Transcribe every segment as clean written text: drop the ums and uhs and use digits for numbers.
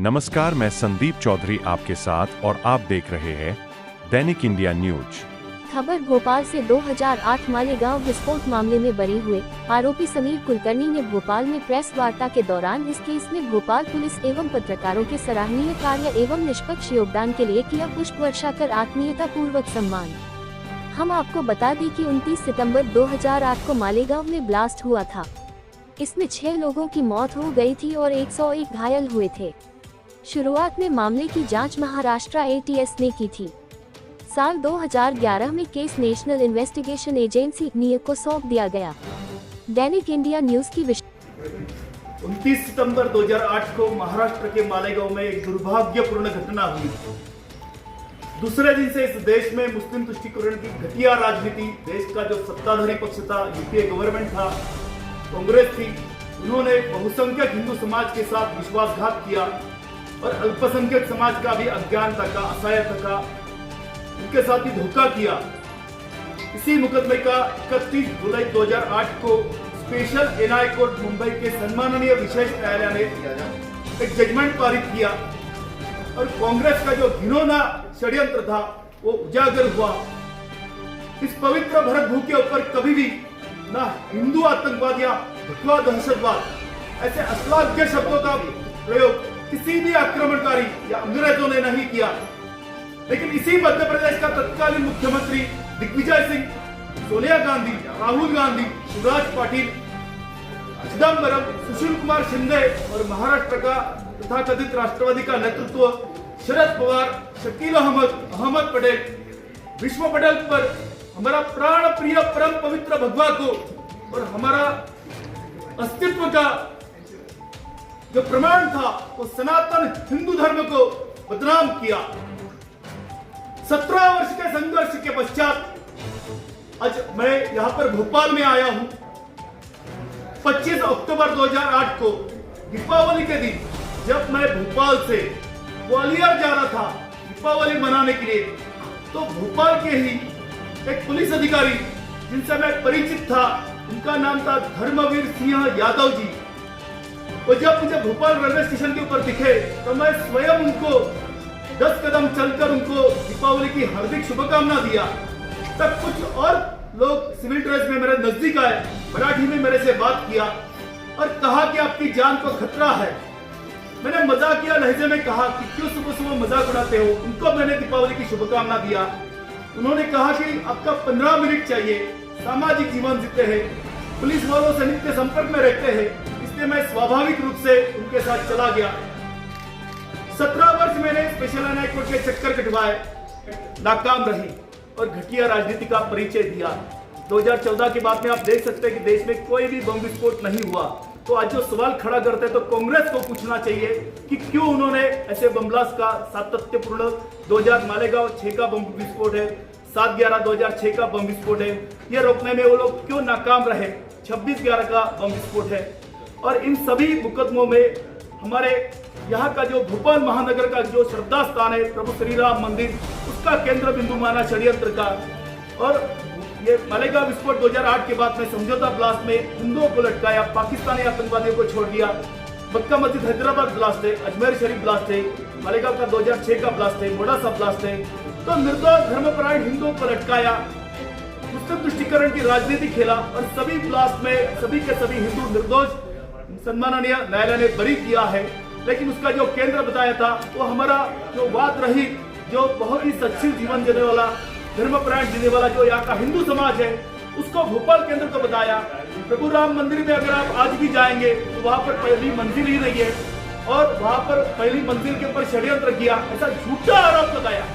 नमस्कार, मैं संदीप चौधरी आपके साथ और आप देख रहे हैं दैनिक इंडिया न्यूज। खबर भोपाल से 2008 मालेगांव विस्फोट मामले में बरी हुए आरोपी समीर कुलकर्णी ने भोपाल में प्रेस वार्ता के दौरान इस केस में भोपाल पुलिस एवं पत्रकारों के सराहनीय कार्य एवं निष्पक्ष योगदान के लिए किया पुष्प वर्षा कर आत्मीयता पूर्वक सम्मान। हम आपको बता दें कि 29 सितंबर 2008 को मालेगांव में ब्लास्ट हुआ था। इसमें 6 लोगों की मौत हो गई थी और 101 घायल हुए थे। शुरुआत में मामले की जांच महाराष्ट्र ATS ने की थी। साल 2011 में case national investigation agency NIA को सौंप दिया गया। दैनिक इंडिया न्यूज की 29 सितंबर 2008 को महाराष्ट्र के मालेगांव में एक दुर्भाग्यपूर्ण घटना हुई। दूसरे दिन से इस देश में मुस्लिम तुष्टीकरण की घटिया राजनीति, देश का जो सत्ताधारी पक्ष था, यूपीए गवर्नमेंट था, कांग्रेस थी, उन्होंने बहुसंख्यक हिंदू समाज के साथ विश्वासघात किया और अल्पसंख्यक समाज का भी अज्ञानता का, असहायता का, उनके साथ ही धोखा किया। इसी मुकदमे का 31 जुलाई 2008 को स्पेशल NI कोर्ट मुंबई के सम्माननीय विशेष न्यायालय ने एक जजमेंट पारित किया और कांग्रेस का जो घिनौना षड्यंत्र था वो उजागर हुआ। इस पवित्र भारत भूमि के ऊपर कभी भी ना हिंदू आतंकवाद या भगवा दहशतवाद ऐसे अश्लाघ्य शब्दों का प्रयोग किसी भी आक्रमणकारी या अंग्रेजों ने नहीं किया। लेकिन इसी मध्य प्रदेश का तत्कालीन मुख्यमंत्री दिग्विजय सिंह, सोनिया गांधी, राहुल गांधी, शिवराज पाटिल, चिदंबरम, सुशील कुमार शिंदे और महाराष्ट्र का तथाकथित राष्ट्रवादी का नेतृत्व शरद पवार, शकील अहमद पटेल, विश्व पटेल पर हमारा प्राण प्रिय परम पवित्र भगवा को और हमारा अस्तित्व का जो प्रमाण था वो सनातन हिंदू धर्म को बदनाम किया। 17 वर्ष के संघर्ष के पश्चात आज मैं यहां पर भोपाल में आया हूं। 25 अक्टूबर 2008 को दीपावली के दिन जब मैं भोपाल से ग्वालियर जा रहा था दीपावली मनाने के लिए, तो भोपाल के ही एक पुलिस अधिकारी जिनसे मैं परिचित था, उनका नाम था धर्मवीर सिंह यादव जी। वो जब मुझे भोपाल रेलवे स्टेशन के ऊपर दिखे तो मैं स्वयं उनको 10 कदम चलकर उनको दीपावली की हार्दिक शुभकामना दिया। तब कुछ और लोग सिविल ड्रेस में मेरे नजदीक आए, मराठी में मेरे से बात किया और कहा कि आपकी जान को खतरा है। मैंने मजाकिया लहजे में कहा कि क्यों सुबह सुबह मजाक उड़ाते हो। उनको मैंने दीपावली की शुभकामना दिया। उन्होंने कहा कि आपका 15 मिनट चाहिए, सामाजिक जीवन जीते हैं, पुलिस वालों से नित्य संपर्क में रहते हैं, इसलिए मैं स्वाभाविक रूप से उनके साथ चला गया। 17 वर्ष मैंने स्पेशल NI कोर्ट के चक्कर कटवाए, नाकाम रही और घटिया राजनीति का परिचय दिया। 2014 के बाद में आप देख सकते हैं कि देश में कोई भी बम विस्फोट नहीं हुआ। तो आज जो सवाल खड़ा करते हैं तो कांग्रेस को पूछना चाहिए कि क्यों उन्होंने ऐसे बम ब्लास्ट का सातत्यपूर्ण 2000 मालेगांव 6 का बम विस्फोट है, 7/11/2006 का बम विस्फोट है, ये रोकने में वो लोग क्यों नाकाम रहे, 26/11 का बम विस्फोट है। और इन सभी मुकदमों में हमारे यहाँ का जो भोपाल महानगर का जो श्रद्धा स्थान है प्रभु श्री राम मंदिर, उसका केंद्र बिंदु माना षड्यंत्र का। और ये मालेगांव विस्फोट 2008 के बाद में समझौता ब्लास्ट में हिंदुओं को लटकाया, पाकिस्तानी आतंकवादियों को छोड़ दिया। मक्का मस्जिद हैदराबाद ब्लास्ट है, अजमेर शरीफ ब्लास्ट है, मालेगांव का 2006 का ब्लास्ट है, मोडासा ब्लास्ट है। तो निर्दोष धर्मपरायण हिंदुओं को लटकाया, मुस्लिम तुष्टीकरण की राजनीति खेला और सभी ब्लास्ट में सभी के सभी हिंदू निर्दोष सम्माननीय न्यायालय ने बरी किया है। लेकिन उसका जो केंद्र बताया था वो हमारा जो वाद रहित, जो बहुत ही सच्ची जीवन जीने वाला, धर्मपरायण जीने वाला जो यहाँ का हिंदू समाज है, उसको भोपाल केंद्र को बताया। प्रभु राम मंदिर में अगर आप आज भी जाएंगे तो वहां पर पहली मंजिल ही नहीं है और वहां पर पहली मंजिल के ऊपर षड्यंत्र किया, ऐसा झूठा आरोप लगाया।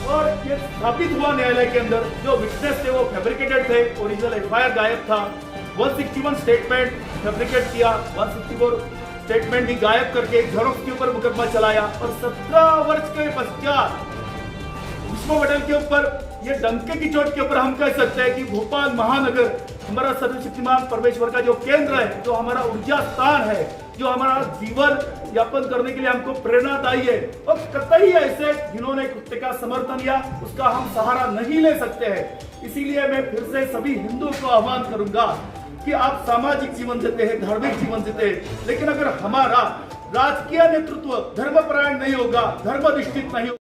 और ये स्थापित हुआ न्यायालय के अंदर जो विटनेस थे वो फैब्रिकेटेड थे, ओरिजिनल FIR गायब था, 161 स्टेटमेंट फैब्रिकेट किया, 164 स्टेटमेंट भी गायब करके जेरॉक्स के ऊपर मुकदमा चलाया। और 17 वर्ष के पश्चात विश्व पटेल के ऊपर ये डंके की चोट के ऊपर हम कह सकते हैं कि भोपाल महानगर हमारा सर्वशक्तिमान परमेश्वर का जो केंद्र है, जो हमारा ऊर्जा स्थान है, जो हमारा जीवन यापन करने के लिए हमको प्रेरणादायी है। और कतई ऐसे जिन्होंने कुत्ते का समर्थन या उसका हम सहारा नहीं ले सकते हैं। इसीलिए मैं फिर से सभी हिंदुओं को आह्वान करूंगा कि आप सामाजिक जीवन जीते हैं, धार्मिक जीवन जीते हैं, लेकिन अगर हमारा राजकीय नेतृत्व धर्मपरायण नहीं होगा, धर्मनिष्ठित नहीं होगा।